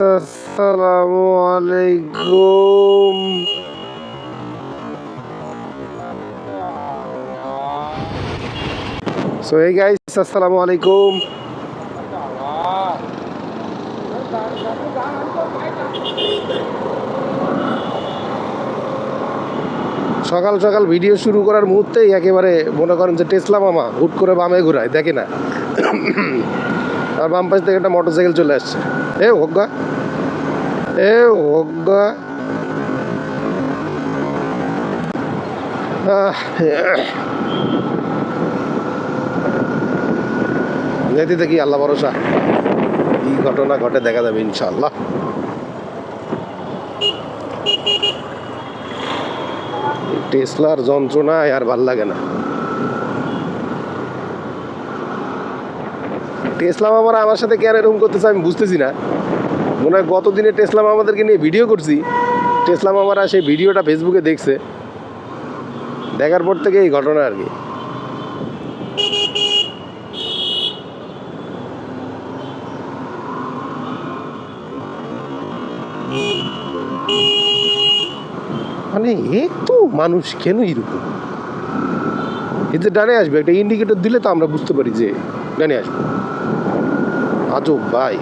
আসসালামু আলাইকুম। So hey guys, আসসালামু আলাইকুম। সকাল সকাল ভিডিও শুরু করার মুহূর্তেই একেবারে মনে করেন যে টেসলা মামা হুট করে বামে ঘুরায়, দেখে না আর বাম পাশ থেকে একটা মোটরসাইকেল চলে আসছে। এ হোগা যেতে দেখি, আল্লাহ ভরসা, কি ঘটনা ঘটে দেখা যাবে ইনশাআল্লাহ। টেসলার যন্ত্রণায় আর ভাল লাগে না। টেসলা মামারা আমার সাথে কেন এরকম করতেছে আমি বুঝতেছি না। মনে হয় গতদিনে টেসলা মামাদেরকে নিয়ে ভিডিও করছি, টেসলা মামারা সেই ভিডিওটা ফেসবুকে দেখছে, দেখার পর থেকে এই ঘটনা আর কি। মানে একটু মানুষ কেন এরকম? এতে ডানে আসবে, একটা ইন্ডিকেটর দিলে তো আমরা বুঝতে পারি যে ডানে আসবে। আজব ভাই।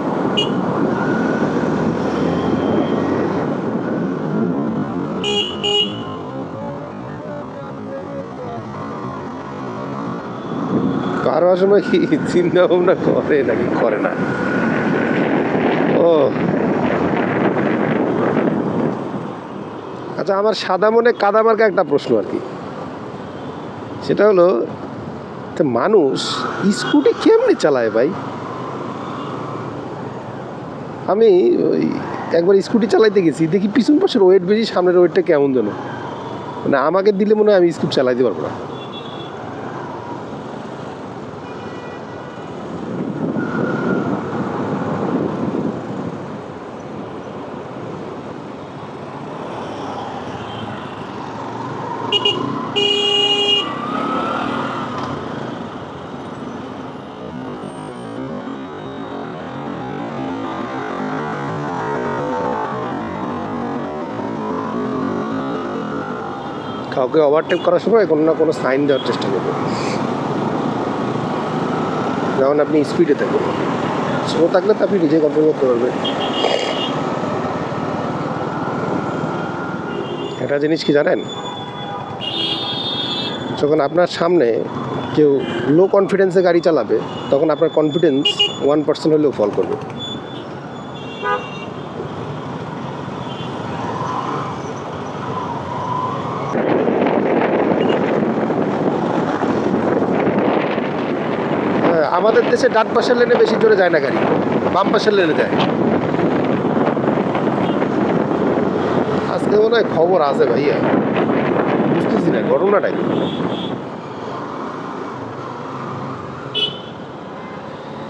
কারো সময় কি চিন্তা ভাবনা করে নাকি করে না? ও আচ্ছা, আমার সাদা মনে কাদা মার্কা একটা প্রশ্ন আর কি। সেটা হলো, মানুষ স্কুটি কেমনি চালায় ভাই? আমি ওই একবার স্কুটি চালাইতে গেছি, দেখি পিছন পাশের ওয়েট বেশি, সামনের ওয়েটটা কেমন যেন, মানে আমাকে দিলে মনে হয় আমি স্কুটি চালাইতে পারবো না। কাউকে ওভারটেক করার সময় কোনো না কোনো সাইন দেওয়ার চেষ্টা করবো, যেমন আপনি স্পিডে থাকবেন, স্লো থাকলে তো আপনি নিজে কন্ট্রোল করতে পারবেন। একটা জিনিস কি জানেন, যখন আপনার সামনে কেউ লো কনফিডেন্সে গাড়ি চালাবে, তখন আপনার কনফিডেন্স 1% হলেও ফল করবে। আমাদের দেশে ডান পাশের লেনে বেশি জোরে যায় না গাড়ি, বাম পাশের লেনে যায়। আজকে মনে হয় খবর আছে ভাইয়া, বুঝতেছি না ঘটনাটাই।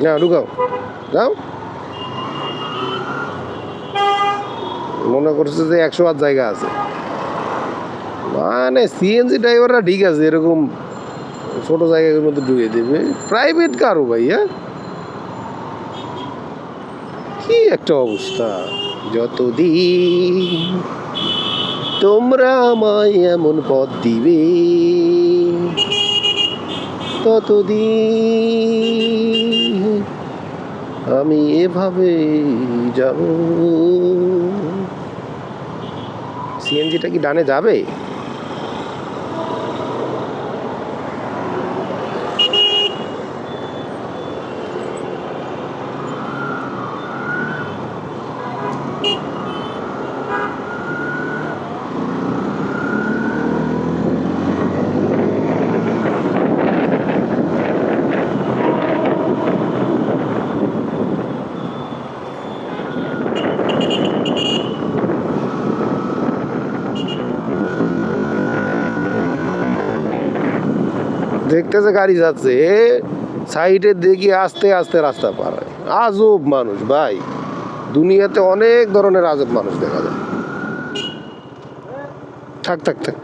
না ঢুকাও, যাও। মনে করছে যে 100 জায়গা আছে, মানে সিএনজি ড্রাইভাররা ঠিক আছে, এরকম ছোট জায়গার মধ্যে ঢুকিয়ে দেবে। প্রাইভেট কারও ভাইয়া কি একটা অবস্থা। যতদিন তোমরা আমায় এমন পথ দিবে, ততদিন আমি এভাবে যাব। সিএনজিটা কি ডানে যাবে? দেখতেছে গাড়ি যাচ্ছে, সাইডে দেখি আস্তে আস্তে রাস্তা পার হয়। আজব মানুষ ভাই, দুনিয়াতে অনেক ধরনের আজব মানুষ দেখা যায়। থাক থাক থাক।